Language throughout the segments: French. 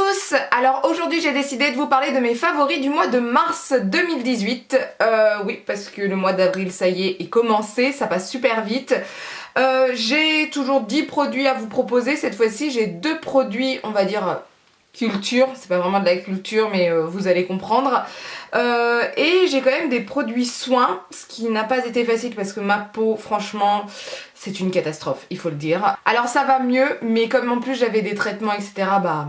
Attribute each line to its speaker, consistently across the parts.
Speaker 1: tous! Alors aujourd'hui j'ai décidé de vous parler de mes favoris du mois de mars 2018. Oui, parce que le mois d'avril ça y est commencé, ça passe super vite. J'ai toujours 10 produits à vous proposer. Cette fois-ci j'ai 2 produits, on va dire culture, c'est pas vraiment de la culture mais vous allez comprendre. Et j'ai quand même des produits soins, ce qui n'a pas été facile parce que ma peau franchement c'est une catastrophe, il faut le dire. Alors ça va mieux, mais comme en plus j'avais des traitements etc, bah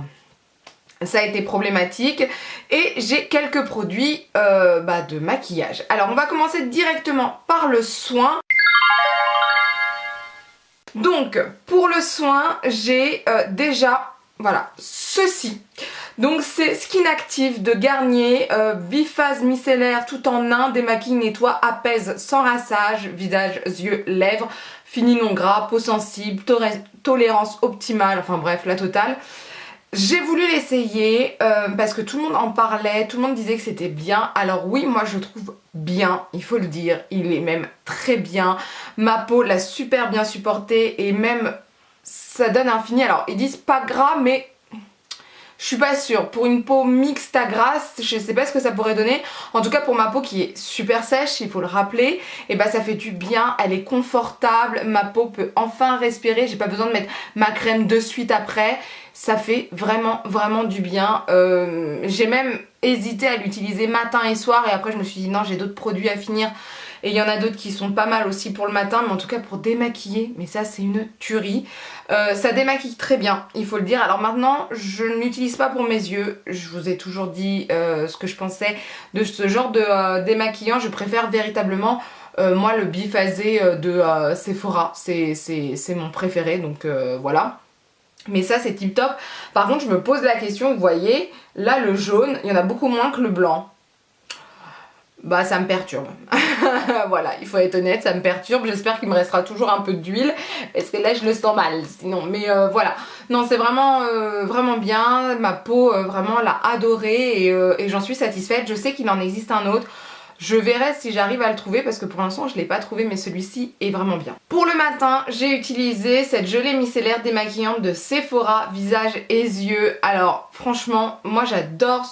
Speaker 1: ça a été problématique. Et j'ai quelques produits de maquillage. Alors on va commencer directement par le soin. Donc pour le soin j'ai déjà voilà ceci. Donc c'est Skin Active de Garnier, biphase micellaire tout en un, démaquille, nettoie, apaise sans rinçage, visage, yeux, lèvres, fini non gras, peau sensible, tolérance optimale, enfin bref la totale. J'ai voulu l'essayer parce que tout le monde en parlait, tout le monde disait que c'était bien. Alors oui, moi je trouve bien, il faut le dire, il est même très bien. Ma peau l'a super bien supporté et même ça donne un fini. Alors ils disent pas gras mais je suis pas sûre. Pour une peau mixte à grasse, je sais pas ce que ça pourrait donner. En tout cas pour ma peau qui est super sèche, il faut le rappeler, et bah ça fait du bien, elle est confortable, ma peau peut enfin respirer, j'ai pas besoin de mettre ma crème de suite après. Ça fait vraiment du bien. J'ai même hésité à l'utiliser matin et soir et après je me suis dit non, j'ai d'autres produits à finir. Et il y en a d'autres qui sont pas mal aussi pour le matin, mais en tout cas pour démaquiller, mais ça c'est une tuerie. Ça démaquille très bien, il faut le dire. Alors maintenant, je ne l'utilise pas pour mes yeux. Je vous ai toujours dit ce que je pensais de ce genre de démaquillant. Je préfère véritablement, moi, le biphasé de Sephora. C'est mon préféré, donc voilà. Mais ça c'est tip top. Par contre je me pose la question, vous voyez, là le jaune, il y en a beaucoup moins que le blanc. Bah ça me perturbe. Voilà, il faut être honnête, ça me perturbe. J'espère qu'il me restera toujours un peu d'huile parce que là je le sens mal sinon. Mais voilà, non c'est vraiment bien. Ma peau vraiment l'a adoré et j'en suis satisfaite. Je sais qu'il en existe un autre. Je verrai si j'arrive à le trouver parce que pour l'instant je ne l'ai pas trouvé, mais celui-ci est vraiment bien. Pour le matin, j'ai utilisé cette gelée micellaire démaquillante de Sephora, visage et yeux. Alors franchement, moi j'adore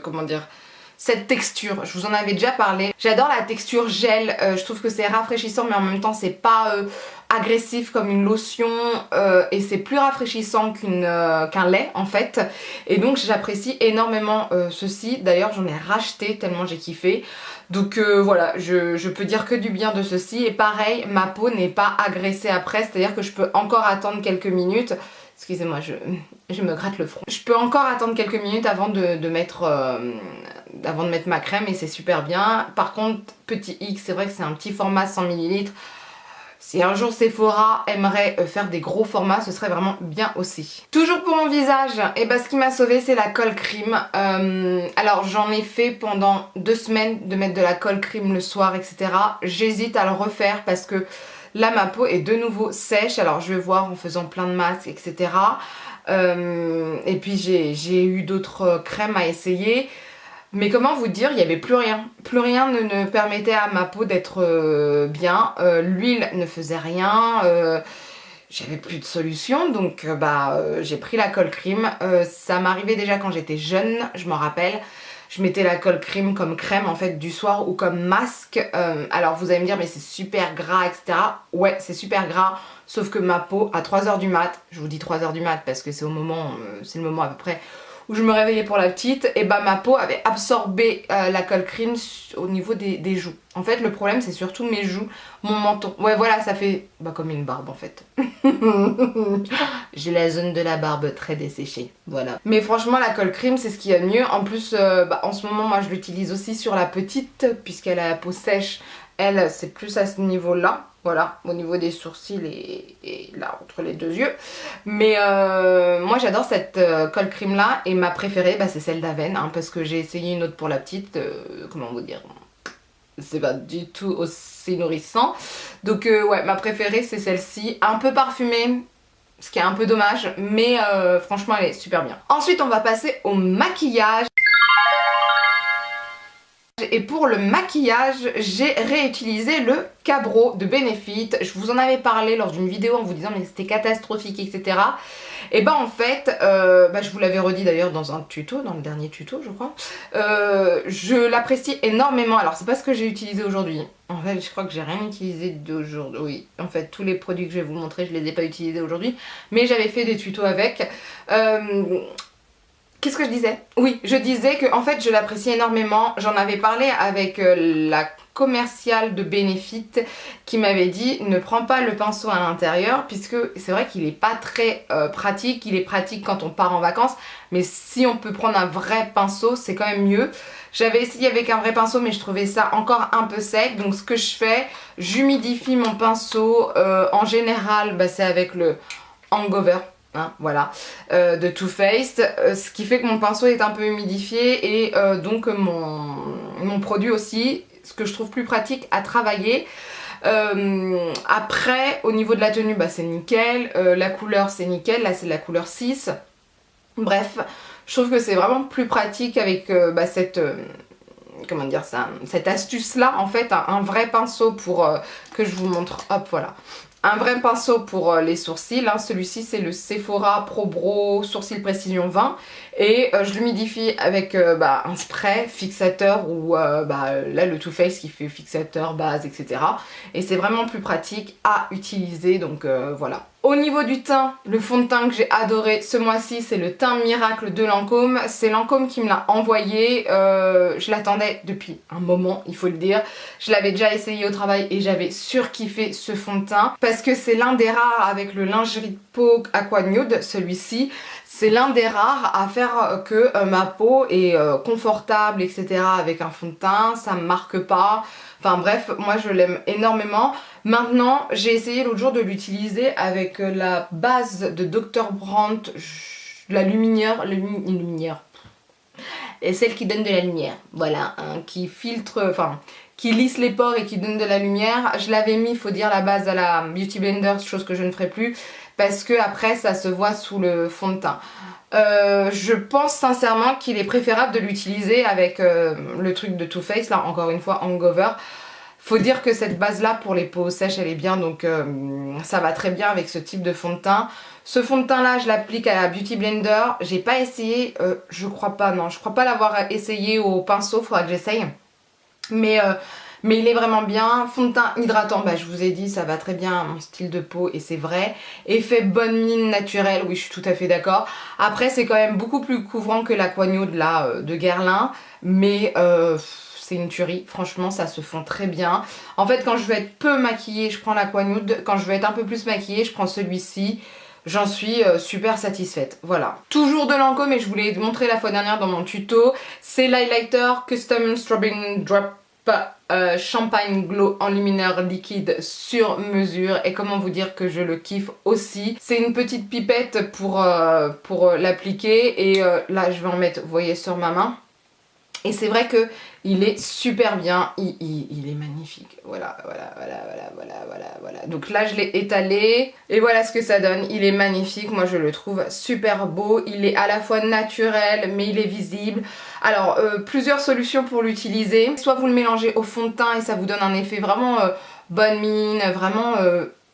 Speaker 1: comment dire, cette texture. Je vous en avais déjà parlé. J'adore la texture gel, je trouve que c'est rafraîchissant mais en même temps c'est pas agressif comme une lotion et c'est plus rafraîchissant qu'un lait en fait, et donc j'apprécie énormément ceci. D'ailleurs j'en ai racheté tellement j'ai kiffé, donc voilà, je peux dire que du bien de ceci. Et pareil, ma peau n'est pas agressée après, c'est à dire que je peux encore attendre quelques minutes. Excusez-moi, je me gratte le front. Je peux encore attendre quelques minutes avant de mettre ma crème et c'est super bien. Par contre, petit X, c'est vrai que c'est un petit format 100 ml. Si un jour Sephora aimerait faire des gros formats, ce serait vraiment bien aussi. Toujours pour mon visage, et bah, ce qui m'a sauvé c'est la colle cream. Alors j'en ai fait pendant 2 semaines de mettre de la colle cream le soir, etc. J'hésite à le refaire parce que là ma peau est de nouveau sèche. Alors je vais voir en faisant plein de masques, etc. Et puis j'ai eu d'autres crèmes à essayer. Mais comment vous dire, il n'y avait plus rien. Plus rien ne permettait à ma peau d'être bien. L'huile ne faisait rien. J'avais plus de solution. Donc j'ai pris la colle cream. Ça m'arrivait déjà quand j'étais jeune, je m'en rappelle. Je mettais la colle cream comme crème en fait du soir ou comme masque. Alors vous allez me dire mais c'est super gras etc. Ouais c'est super gras. Sauf que ma peau à 3 h du mat, je vous dis 3 h du mat parce que c'est le moment à peu près où je me réveillais pour la petite, et bah ma peau avait absorbé la colle cream au niveau des joues. En fait le problème c'est surtout mes joues, mon menton. Ouais voilà, ça fait comme une barbe en fait. J'ai la zone de la barbe très desséchée, voilà. Mais franchement la colle cream c'est ce qu'il y a de mieux. En plus en ce moment moi je l'utilise aussi sur la petite, puisqu'elle a la peau sèche. Elle c'est plus à ce niveau là. Voilà, au niveau des sourcils et là entre les 2 yeux. Mais moi j'adore cette colle cream là. Et ma préférée c'est celle d'Aven hein, parce que j'ai essayé une autre pour la petite. Comment vous dire, c'est pas du tout aussi nourrissant. Donc ouais, ma préférée c'est celle-ci. Un peu parfumée, ce qui est un peu dommage. Mais franchement elle est super bien. Ensuite on va passer au maquillage. Et pour le maquillage, j'ai réutilisé le Cabro de Benefit. Je vous en avais parlé lors d'une vidéo en vous disant mais c'était catastrophique, etc. Et ben en fait, je vous l'avais redit d'ailleurs dans un tuto, dans le dernier tuto je crois, je l'apprécie énormément. Alors c'est pas ce que j'ai utilisé aujourd'hui. En fait je crois que j'ai rien utilisé d'aujourd'hui. Oui, en fait tous les produits que je vais vous montrer je les ai pas utilisés aujourd'hui. Mais j'avais fait des tutos avec. Qu'est-ce que je disais? Oui, je disais que en fait je l'apprécie énormément. J'en avais parlé avec la commerciale de Benefit qui m'avait dit ne prends pas le pinceau à l'intérieur puisque c'est vrai qu'il n'est pas très pratique. Il est pratique quand on part en vacances, mais si on peut prendre un vrai pinceau c'est quand même mieux. J'avais essayé avec un vrai pinceau mais je trouvais ça encore un peu sec, donc ce que je fais, j'humidifie mon pinceau. En général c'est avec le Hangover. Hein, voilà, de Too Faced, ce qui fait que mon pinceau est un peu humidifié et donc mon produit aussi, ce que je trouve plus pratique à travailler. Après au niveau de la tenue c'est nickel, la couleur c'est nickel, là c'est la couleur 6. Bref, je trouve que c'est vraiment plus pratique avec cette comment dire ça, cette astuce là en fait, un vrai pinceau pour que je vous montre, hop voilà. Un vrai pinceau pour les sourcils, hein. Celui-ci c'est le Sephora Pro Brow Sourcil Précision 20 et je l'humidifie avec un spray fixateur ou là le Too Faced qui fait fixateur, base, etc. Et c'est vraiment plus pratique à utiliser, donc voilà. Au niveau du teint, le fond de teint que j'ai adoré ce mois-ci c'est le teint miracle de Lancôme. C'est Lancôme qui me l'a envoyé, je l'attendais depuis un moment il faut le dire. Je l'avais déjà essayé au travail et j'avais surkiffé ce fond de teint parce que c'est l'un des rares avec le lingerie de peau Aqua Nude, celui-ci. C'est l'un des rares à faire que ma peau est confortable, etc. avec un fond de teint, ça me marque pas. Enfin bref, moi je l'aime énormément. Maintenant, j'ai essayé l'autre jour de l'utiliser avec la base de Dr. Brandt, la lumière, et celle qui donne de la lumière, voilà, hein, qui filtre, enfin, qui lisse les pores et qui donne de la lumière. Je l'avais mis, faut dire, la base à la Beauty Blender, chose que je ne ferai plus, parce que après ça se voit sous le fond de teint. Je pense sincèrement qu'il est préférable de l'utiliser avec le truc de Too Faced, là encore une fois Hangover. Faut dire que cette base là pour les peaux sèches elle est bien, donc ça va très bien avec ce type de fond de teint. Ce fond de teint là je l'applique à la Beauty Blender, j'ai pas essayé, je crois pas l'avoir essayé au pinceau, faudra que j'essaye. Mais il est vraiment bien. Fond de teint hydratant, je vous ai dit ça va très bien à mon style de peau et c'est vrai. Effet bonne mine naturelle, oui je suis tout à fait d'accord. Après c'est quand même beaucoup plus couvrant que l'Aqua Nude là de Guerlain, mais c'est une tuerie, franchement ça se fond très bien. En fait quand je veux être peu maquillée je prends l'Aqua Nude, quand je veux être un peu plus maquillée je prends celui-ci. J'en suis super satisfaite, voilà. Toujours de Lancôme, mais je vous l'ai montré la fois dernière dans mon tuto. C'est l'highlighter Custom Strawberry Drop Champagne Glow enlumineur liquide sur mesure. Et comment vous dire que je le kiffe aussi. C'est une petite pipette pour l'appliquer. Et là je vais en mettre, vous voyez, sur ma main. Et c'est vrai que il est super bien, il est magnifique. Voilà. Donc là je l'ai étalé et voilà ce que ça donne. Il est magnifique, moi je le trouve super beau. Il est à la fois naturel mais il est visible. Alors plusieurs solutions pour l'utiliser. Soit vous le mélangez au fond de teint et ça vous donne un effet vraiment bonne mine, vraiment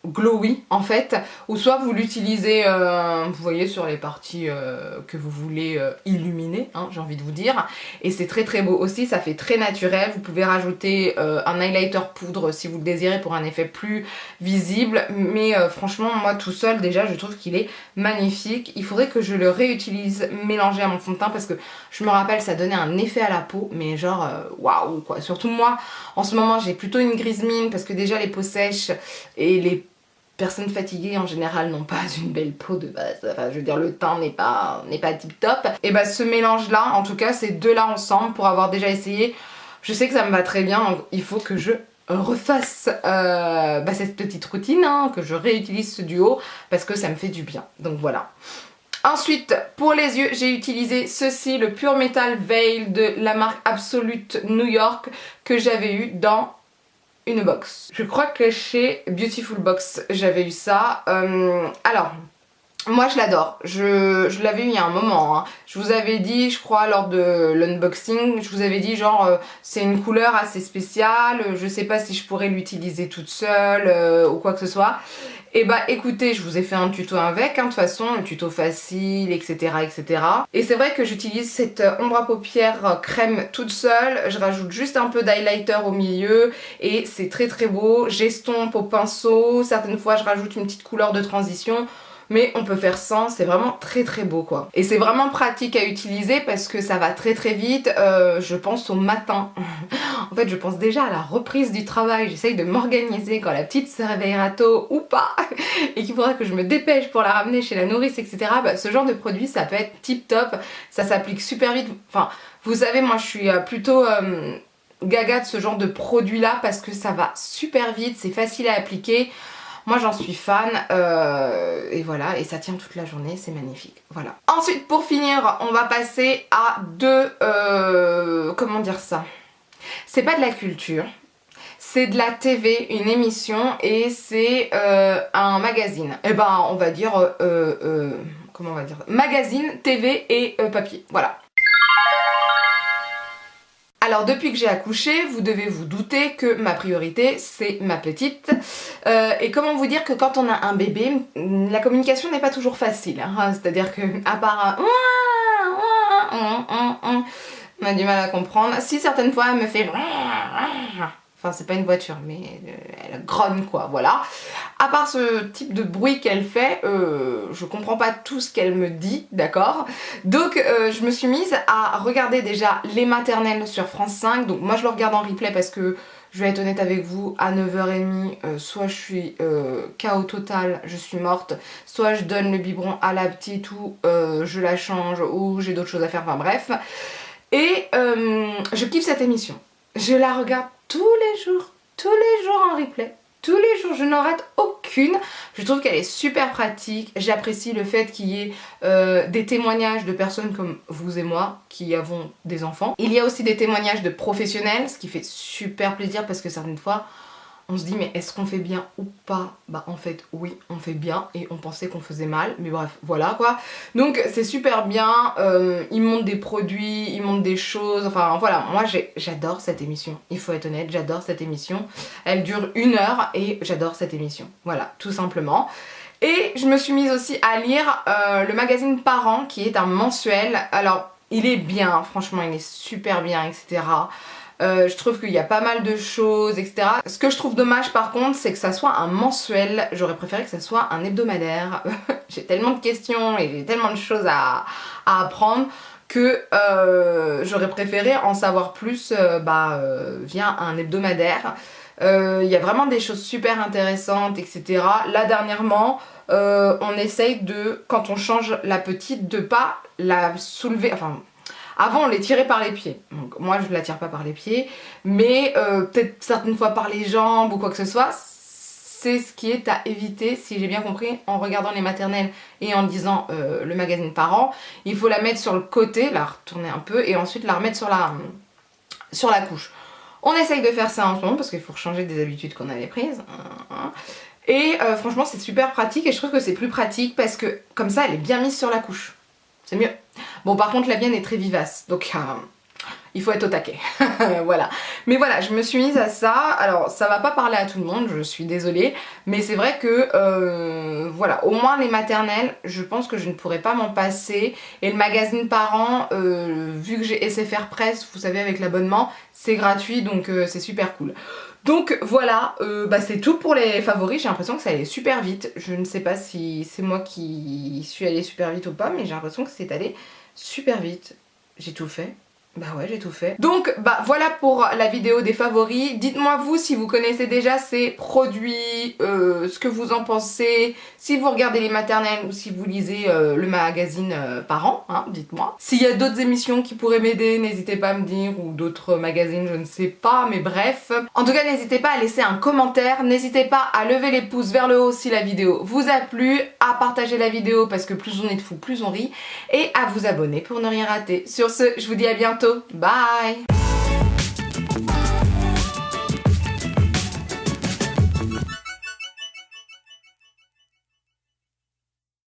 Speaker 1: glowy en fait, ou soit vous l'utilisez vous voyez sur les parties que vous voulez illuminer, hein, j'ai envie de vous dire, et c'est très très beau aussi, ça fait très naturel. Vous pouvez rajouter un highlighter poudre si vous le désirez pour un effet plus visible, mais franchement moi tout seul déjà je trouve qu'il est magnifique. Il faudrait que je le réutilise mélangé à mon fond de teint parce que je me rappelle ça donnait un effet à la peau mais genre waouh quoi. Surtout moi en ce moment j'ai plutôt une grise mine parce que déjà les peaux sèches et les personnes fatiguées en général n'ont pas une belle peau de base, enfin je veux dire le teint n'est pas tip top. Et ce mélange là, en tout cas ces deux là ensemble, pour avoir déjà essayé, je sais que ça me va très bien, donc il faut que je refasse cette petite routine, hein, que je réutilise ce duo parce que ça me fait du bien, donc voilà. Ensuite, pour les yeux, j'ai utilisé ceci, le Pure Metal Veil de la marque Absolute New York que j'avais eu dans une box. Je crois que chez Beautiful Box j'avais eu ça. Alors Moi je l'adore, je l'avais eu il y a un moment, hein. Je vous avais dit, je crois lors de l'unboxing, je vous avais dit genre c'est une couleur assez spéciale, je sais pas si je pourrais l'utiliser toute seule ou quoi que ce soit. Et bah écoutez, je vous ai fait un tuto avec, hein, de toute façon, le tuto facile, etc. etc. Et c'est vrai que j'utilise cette ombre à paupières crème toute seule, je rajoute juste un peu d'highlighter au milieu et c'est très très beau, j'estompe au pinceau, certaines fois je rajoute une petite couleur de transition. Mais on peut faire sans, c'est vraiment très très beau quoi. Et c'est vraiment pratique à utiliser parce que ça va très très vite, je pense au matin. En fait je pense déjà à la reprise du travail, j'essaye de m'organiser quand la petite se réveillera tôt ou pas et qu'il faudra que je me dépêche pour la ramener chez la nourrice, etc. Bah, ce genre de produit ça peut être tip top, ça s'applique super vite. Enfin vous savez moi je suis plutôt gaga de ce genre de produit là parce que ça va super vite, c'est facile à appliquer. Moi j'en suis fan et voilà, et ça tient toute la journée, c'est magnifique, voilà. Ensuite pour finir, on va passer à comment dire ça? C'est pas de la culture, c'est de la TV, une émission et c'est un magazine. Et ben on va dire, comment on va dire? Magazine, TV et papier, voilà. Alors depuis que j'ai accouché, vous devez vous douter que ma priorité c'est ma petite et comment vous dire que quand on a un bébé, la communication n'est pas toujours facile, hein. C'est-à-dire que à part on a du mal à comprendre. Si certaines fois elle me fait enfin c'est pas une voiture mais elle grogne quoi, voilà. À part ce type de bruit qu'elle fait, je comprends pas tout ce qu'elle me dit, d'accord? Donc je me suis mise à regarder déjà les maternelles sur France 5, donc moi je le regarde en replay parce que je vais être honnête avec vous, à 9h30, soit je suis KO total, je suis morte, soit je donne le biberon à la petite ou je la change ou j'ai d'autres choses à faire, enfin bref. Et je kiffe cette émission. Je la regarde tous les jours en replay. Tous les jours, je n'en rate aucune. Je trouve qu'elle est super pratique. J'apprécie le fait qu'il y ait des témoignages de personnes comme vous et moi qui avons des enfants. Il y a aussi des témoignages de professionnels, ce qui fait super plaisir parce que certaines fois, on se dit mais est-ce qu'on fait bien ou pas? Bah en fait oui on fait bien et on pensait qu'on faisait mal, mais bref voilà quoi. Donc c'est super bien, ils montrent des produits, ils montrent des choses, enfin voilà, moi j'adore cette émission, il faut être honnête, j'adore cette émission. Elle dure 1 heure et j'adore cette émission, voilà tout simplement. Et je me suis mise aussi à lire le magazine Parents qui est un mensuel. Alors il est bien, franchement il est super bien, etc. Je trouve qu'il y a pas mal de choses, etc. Ce que je trouve dommage par contre, c'est que ça soit un mensuel. J'aurais préféré que ça soit un hebdomadaire. J'ai tellement de questions et j'ai tellement de choses à apprendre que j'aurais préféré en savoir plus via un hebdomadaire. Il y a vraiment des choses super intéressantes, etc. Là dernièrement, on essaye de, quand on change la petite, de pas la soulever, enfin... Avant on les tirait par les pieds, donc moi je la tire pas par les pieds, mais peut-être certaines fois par les jambes ou quoi que ce soit. C'est ce qui est à éviter, si j'ai bien compris, en regardant les maternelles et en lisant le magazine Parents. Il faut la mettre sur le côté, la retourner un peu et ensuite la remettre sur la couche. On essaye de faire ça en ce moment parce qu'il faut changer des habitudes qu'on avait prises. Et franchement c'est super pratique et je trouve que c'est plus pratique parce que comme ça elle est bien mise sur la couche. C'est mieux. Bon par contre la mienne est très vivace, donc il faut être au taquet. Voilà. Mais voilà, je me suis mise à ça. Alors ça va pas parler à tout le monde, je suis désolée. Mais c'est vrai que voilà, au moins les maternelles, je pense que je ne pourrais pas m'en passer. Et le magazine Parents, vu que j'ai SFR Press, vous savez avec l'abonnement, c'est gratuit, donc c'est super cool. Donc voilà, c'est tout pour les favoris, j'ai l'impression que ça allait super vite. Je ne sais pas si c'est moi qui suis allée super vite ou pas, mais j'ai l'impression que c'est allé super vite. J'ai tout fait. Bah ouais, j'ai tout fait. Donc voilà pour la vidéo des favoris. Dites-moi vous si vous connaissez déjà ces produits, ce que vous en pensez, si vous regardez les maternelles ou si vous lisez le magazine Parents, hein, dites-moi. S'il y a d'autres émissions qui pourraient m'aider, n'hésitez pas à me dire, ou d'autres magazines, je ne sais pas, mais bref. En tout cas, n'hésitez pas à laisser un commentaire, n'hésitez pas à lever les pouces vers le haut si la vidéo vous a plu, à partager la vidéo parce que plus on est de fous, plus on rit, et à vous abonner pour ne rien rater. Sur ce, je vous dis à bientôt. Bye!